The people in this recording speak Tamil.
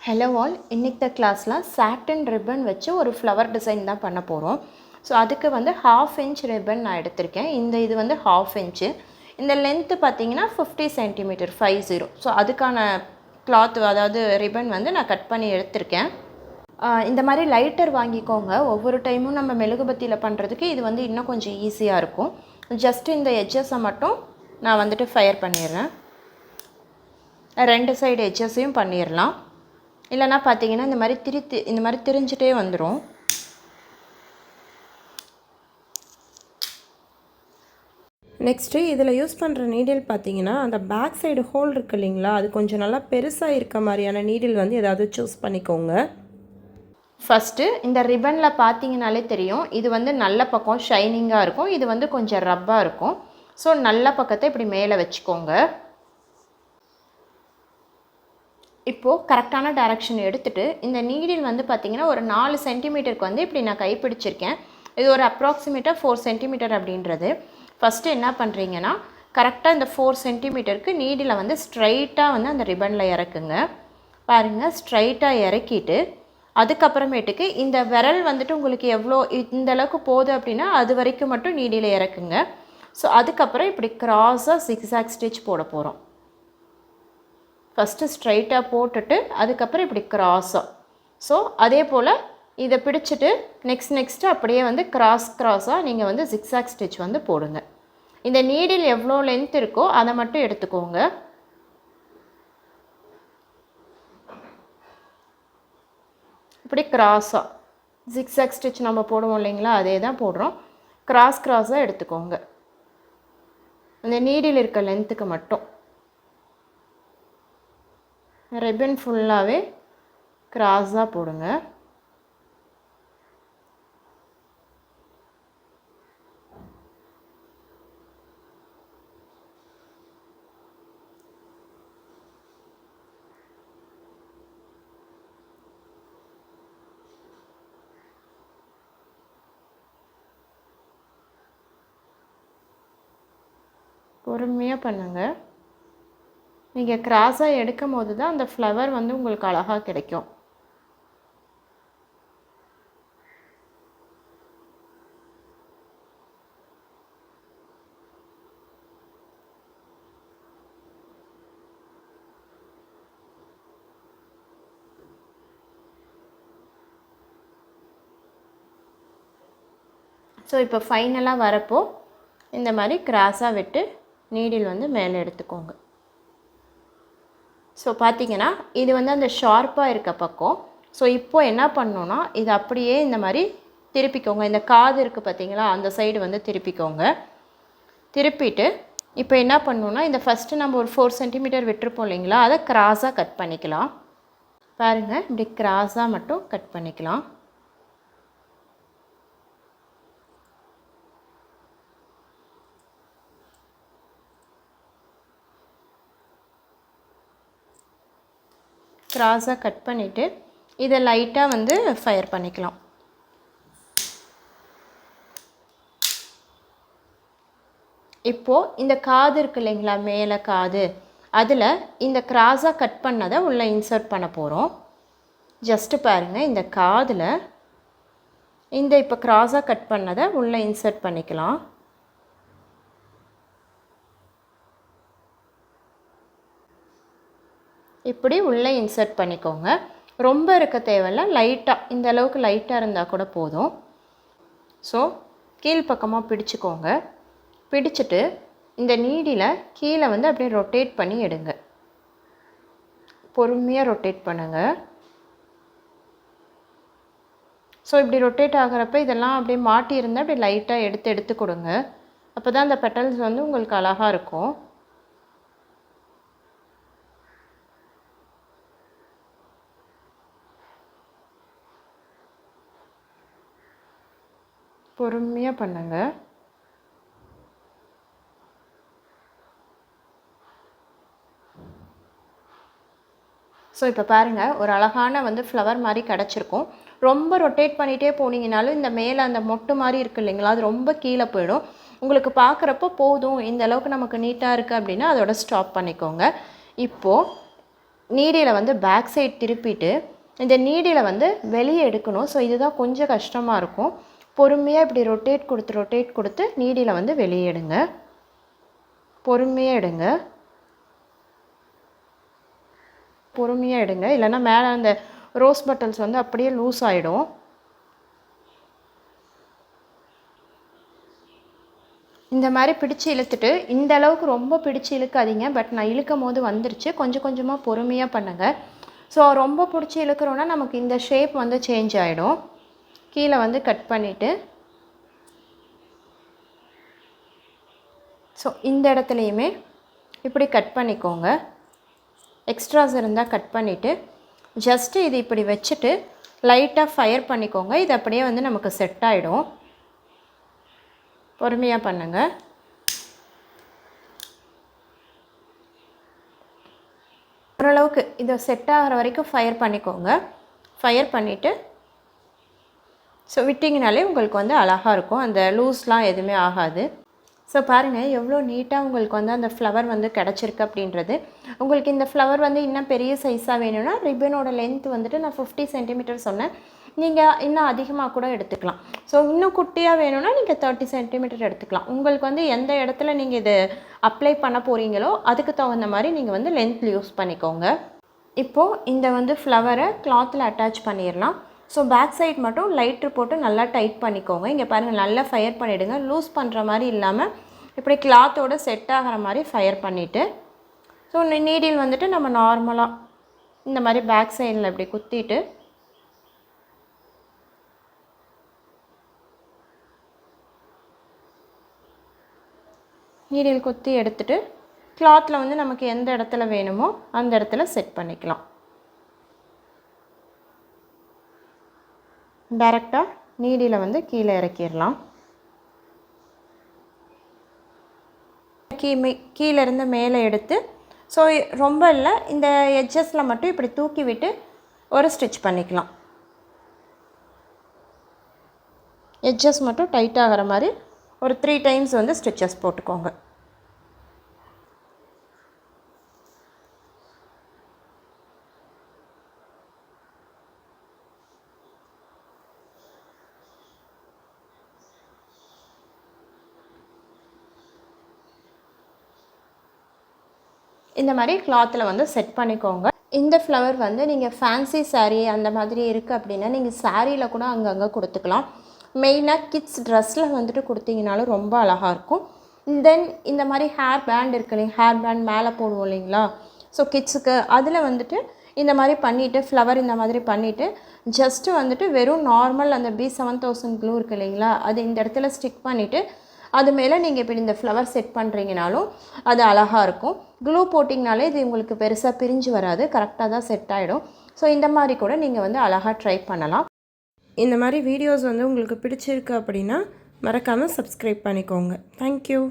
ஹலோ ஆல், இன்னைக்கு கிளாஸில் சாட்டின் ரிப்பன் வச்சு ஒரு ஃப்ளவர் டிசைன் தான் பண்ண போகிறோம். ஸோ அதுக்கு வந்து 1/2 இன்ச் ரிப்பன் நான் எடுத்திருக்கேன். இது வந்து 1/2 இன்ச்சு. இந்த லென்த்து பார்த்தீங்கன்னா 50 சென்டிமீட்டர் 50. ஸோ அதுக்கான கிளாத் அதாவது ரிப்பன் வந்து நான் கட் பண்ணி எடுத்திருக்கேன். இந்த மாதிரி லைட்டர் வாங்கிக்கோங்க. ஒவ்வொரு டைமும் நம்ம மெழுகுபத்தியில் பண்ணுறதுக்கு இது வந்து இன்னும் கொஞ்சம் ஈஸியாக இருக்கும். ஜஸ்ட்டு இந்த எட்ஜஸை மட்டும் நான் வந்துட்டு ஃபயர் பண்ணிடுறேன். 2 சைடு எட்ஜஸையும் பண்ணிடலாம். இல்லைனா பார்த்தீங்கன்னா இந்த மாதிரி திரிஞ்சிட்டே வந்துடும். நெக்ஸ்ட்டு இதில் யூஸ் பண்ணுற நீடில் பார்த்தீங்கன்னா அந்த பேக் சைடு ஹோல் இருக்குது இல்லைங்களா, அது கொஞ்சம் நல்லா பெருசாக இருக்க மாதிரியான நீடில் வந்து ஏதாவது சூஸ் பண்ணிக்கோங்க. ஃபஸ்ட்டு இந்த ரிப்பனில் பார்த்தீங்கனாலே தெரியும், இது வந்து நல்ல பக்கம் ஷைனிங்காக இருக்கும், இது வந்து கொஞ்சம் ரப்பாக இருக்கும். ஸோ நல்ல பக்கத்தை இப்படி மேலே வச்சுக்கோங்க. இப்போது கரெக்டான டைரக்ஷன் எடுத்துகிட்டு இந்த நீடில் வந்து பார்த்திங்கன்னா ஒரு 4 சென்டிமீட்டருக்கு வந்து இப்படி நான் கைப்பிடிச்சிருக்கேன். இது ஒரு அப்ராக்சிமேட்டாக 4 சென்டிமீட்டர் அப்படின்றது. ஃபஸ்ட்டு என்ன பண்ணுறீங்கன்னா கரெக்டாக இந்த 4 சென்டிமீட்டருக்கு நீடில் வந்து ஸ்ட்ரைட்டாக வந்து அந்த ரிப்பனில் இறக்குங்க. பாருங்கள், ஸ்ட்ரைட்டாக இறக்கிட்டு அதுக்கப்புறமேட்டுக்கு இந்த விரல் வந்துட்டு உங்களுக்கு எவ்வளோ இந்த அளவுக்கு போகுது அப்படின்னா அது வரைக்கும் மட்டும் நீடில் இறக்குங்க. ஸோ அதுக்கப்புறம் இப்படி கிராஸாக ஜிக்ஸாக் ஸ்டிச் போட போகிறோம். ஃபஸ்ட்டு ஸ்ட்ரைட்டாக போட்டுட்டு அதுக்கப்புறம் இப்படி கிராஸாக. ஸோ அதே போல் இதை பிடிச்சிட்டு நெக்ஸ்ட்டு அப்படியே வந்து கிராஸாக நீங்கள் வந்து ஜிக்ஸாக் ஸ்டிச் வந்து போடுங்க. இந்த நீடில் எவ்வளோ லென்த் இருக்கோ அதை மட்டும் எடுத்துக்கோங்க. இப்படி கிராஸாக ஜிக்ஸாக் ஸ்டிச் நம்ம போடுவோம் இல்லைங்களா, அதே தான் போடுறோம். கிராஸாக எடுத்துக்கோங்க. இந்த நீடில் இருக்க லென்த்துக்கு மட்டும் ரிப்பன் ஃபுல்லாகவே கிராஸாக போடுங்க. பொறுமையாக பண்ணுங்கள். நீங்கள் கிராஸாக எடுக்கும் போது தான் அந்த ஃப்ளவர் வந்து உங்களுக்கு அழகாக கிடைக்கும். ஸோ இப்போ ஃபைனலாக வரப்போ இந்த மாதிரி கிராஸாக விட்டு நீடில் வந்து மேலே எடுத்துக்கோங்க. ஸோ பார்த்தீங்கன்னா இது வந்து அந்த ஷார்ப்பாக இருக்க பக்கம். ஸோ இப்போது என்ன பண்ணணுன்னா இது அப்படியே இந்த மாதிரி திருப்பிக்கோங்க. இந்த காது இருக்குது பார்த்தீங்களா, அந்த சைடு வந்து திருப்பிக்கோங்க. திருப்பிட்டு இப்போ என்ன பண்ணணுன்னா இந்த ஃபஸ்ட்டு நம்ம ஒரு 4 சென்டிமீட்டர் விட்டுருப்போம் இல்லைங்களா, அதை கிராஸாக கட் பண்ணிக்கலாம். பாருங்கள், இப்படி கிராஸாக மட்டும் கட் பண்ணிக்கலாம். கிராஸாக கட் பண்ணிவிட்டு இதை லைட்டாக வந்து ஃபயர் பண்ணிக்கலாம். இப்போது இந்த காது இருக்குது இல்லைங்களா, மேலே காது, அதில் இந்த கிராஸாக கட் பண்ணதை உள்ளே இன்சர்ட் பண்ண போகிறோம். ஜஸ்ட்டு பாருங்கள், இந்த காதில் இந்த இப்போ கிராஸாக கட் பண்ணதை உள்ளே இன்சர்ட் பண்ணிக்கலாம். இப்படி உள்ளே இன்சர்ட் பண்ணிக்கோங்க. ரொம்ப இருக்க தேவையில்ல, லைட்டாக இந்த அளவுக்கு லைட்டாக இருந்தால் கூட போதும். ஸோ கீழ்ப்பக்கமாக பிடிச்சிக்கோங்க. பிடிச்சிட்டு இந்த நீடில் கீழே வந்து அப்படியே ரொட்டேட் பண்ணி எடுங்க. பொறுமையாக ரொட்டேட் பண்ணுங்கள். ஸோ இப்படி ரொட்டேட் ஆகிறப்ப இதெல்லாம் அப்படியே மாட்டியிருந்தால் அப்படியே லைட்டாக எடுத்து கொடுங்க. அப்போ தான் அந்த பெட்டல்ஸ் வந்து உங்களுக்கு அழகாக இருக்கும். பொறுமையாக பண்ணுங்கள். ஸோ இப்போ பாருங்கள், ஒரு அழகான வந்து ஃப்ளவர் மாதிரி கிடச்சிருக்கும். ரொம்ப ரொட்டேட் பண்ணிகிட்டே போனீங்கனாலும் இந்த மேலே அந்த மொட்டு மாதிரி இருக்குது இல்லைங்களா, அது ரொம்ப கீழே போயிடும். உங்களுக்கு பார்க்குறப்போ போதும், இந்த அளவுக்கு நமக்கு நீட்டாக இருக்குது அப்படின்னா அதோட ஸ்டாப் பண்ணிக்கோங்க. இப்போது நீடியில் வந்து பேக் சைட் திருப்பிட்டு இந்த நீடியில் வந்து வெளியே எடுக்கணும். ஸோ இதுதான் கொஞ்சம் கஷ்டமாக இருக்கும். பொறுமையாக இப்படி ரொட்டேட் கொடுத்து நீடியில் வந்து வெளியே எடுங்க. பொறுமையாக எடுங்க, இல்லைன்னா மேலே அந்த ரோஸ் பட்டல்ஸ் வந்து அப்படியே லூஸ் ஆகிடும். இந்த மாதிரி பிடிச்சி இழுத்துட்டு, இந்த அளவுக்கு ரொம்ப பிடிச்சி இழுக்காதீங்க. பட் நான் இழுக்கும் போது வந்துருச்சு. கொஞ்சம் கொஞ்சமாக பொறுமையாக பண்ணுங்கள். ஸோ ரொம்ப பிடிச்சி இழுக்கிறோன்னா நமக்கு இந்த ஷேப் வந்து சேஞ்ச் ஆகிடும். கீழே வந்து கட் பண்ணிவிட்டு, ஸோ இந்த இடத்துலையுமே இப்படி கட் பண்ணிக்கோங்க. எக்ஸ்ட்ராஸ் இருந்தால் கட் பண்ணிவிட்டு ஜஸ்ட்டு இது இப்படி வச்சுட்டு லைட்டாக ஃபயர் பண்ணிக்கோங்க. இது அப்படியே வந்து நமக்கு செட் ஆகிடும். பொறுமையாக பண்ணுங்கள். ஓரளவுக்கு இதை செட் ஆகிற வரைக்கும் ஃபயர் பண்ணிக்கோங்க. ஃபயர் பண்ணிவிட்டு ஸோ விட்டிங்கனாலே உங்களுக்கு வந்து அழகாக இருக்கும். அந்த லூஸ்லாம் எதுவுமே ஆகாது. ஸோ பாருங்கள் எவ்வளோ நீட்டாக உங்களுக்கு வந்து அந்த ஃப்ளவர் வந்து கிடச்சிருக்கு அப்படின்றது. உங்களுக்கு இந்த ஃப்ளவர் வந்து இன்னும் பெரிய சைஸாக வேணும்னா ரிப்பனோட லென்த் வந்துட்டு நான் 50 சென்டிமீட்டர் சொன்னேன். நீங்கள் இன்னும் அதிகமாக கூட எடுத்துக்கலாம். ஸோ இன்னும் குட்டியாக வேணும்னா நீங்கள் 30 சென்டிமீட்டர் எடுத்துக்கலாம். உங்களுக்கு வந்து எந்த இடத்துல நீங்கள் இது அப்ளை பண்ண போகிறீங்களோ அதுக்கு தகுந்த மாதிரி நீங்கள் வந்து லென்த் யூஸ் பண்ணிக்கோங்க. இப்போது இந்த வந்து ஃப்ளவரை கிளாத்தில் அட்டாச் பண்ணிடலாம். ஸோ பேக் சைட் மட்டும் லைட்ரு போட்டு நல்லா டைட் பண்ணிக்கோங்க. இங்கே பாருங்கள் நல்லா ஃபயர் பண்ணிவிடுங்க. லூஸ் பண்ணுற மாதிரி இல்லாமல் இப்படி கிளாத்தோடு செட் ஆகிற மாதிரி ஃபயர் பண்ணிவிட்டு ஸோ நீடில் வந்துட்டு நம்ம நார்மலாக இந்த மாதிரி பேக் சைடில் இப்படி குத்திட்டு நீடில் குத்தி எடுத்துகிட்டு கிளாத்தில் வந்து நமக்கு எந்த இடத்துல வேணுமோ அந்த இடத்துல செட் பண்ணிக்கலாம். டைரெக்டாக நீடியில் வந்து கீழே இறக்கிடலாம். கீழேருந்து மேலே எடுத்து ஸோ ரொம்ப இல்லை, இந்த எட்ஜஸில் மட்டும் இப்படி தூக்கி விட்டு ஒரு ஸ்டிச் பண்ணிக்கலாம். எட்ஜஸ் மட்டும் டைட் ஆகிற மாதிரி ஒரு 3 டைம்ஸ் வந்து ஸ்டிச்சஸ் போட்டுக்கோங்க. இந்த மாதிரி கிளாத்தில் வந்து செட் பண்ணிக்கோங்க. இந்த ஃப்ளவர் வந்து நீங்கள் ஃபேன்சி சாரீ அந்த மாதிரி இருக்குது அப்படின்னா நீங்கள் சாரியில் கூட அங்கங்கே கொடுத்துக்கலாம். மெயினாக கிட்ஸ் ட்ரெஸ்ஸில் வந்துட்டு கொடுத்தீங்கனாலும் ரொம்ப அழகாக இருக்கும். தென் இந்த மாதிரி ஹேர் பேண்ட் இருக்கு இல்லைங்க, ஹேர் பேண்ட் மேலே போடுவோம் இல்லைங்களா, ஸோ கிட்ஸுக்கு அதில் வந்துட்டு இந்த மாதிரி பண்ணிவிட்டு ஃப்ளவர் இந்த மாதிரி பண்ணிவிட்டு ஜஸ்ட்டு வந்துட்டு வெறும் நார்மல் அந்த B7000 க்ளூ இருக்குது இல்லைங்களா, அது இந்த இடத்துல ஸ்டிக் பண்ணிவிட்டு அது மேலே நீங்கள் இப்படி இந்த ஃப்ளவர் செட் பண்ணுறீங்கனாலும் அது அழகாக இருக்கும். க்ளூ போட்டிங்கனாலே இது உங்களுக்கு பெருசாக பிரிஞ்சு வராது, கரெக்டாக தான் செட் ஆகிடும். ஸோ இந்த மாதிரி கூட நீங்கள் வந்து அழகாக ட்ரை பண்ணலாம். இந்த மாதிரி வீடியோஸ் வந்து உங்களுக்கு பிடிச்சிருக்கு அப்படின்னா மறக்காமல் சப்ஸ்கிரைப் பண்ணிக்கோங்க. தேங்க்யூ.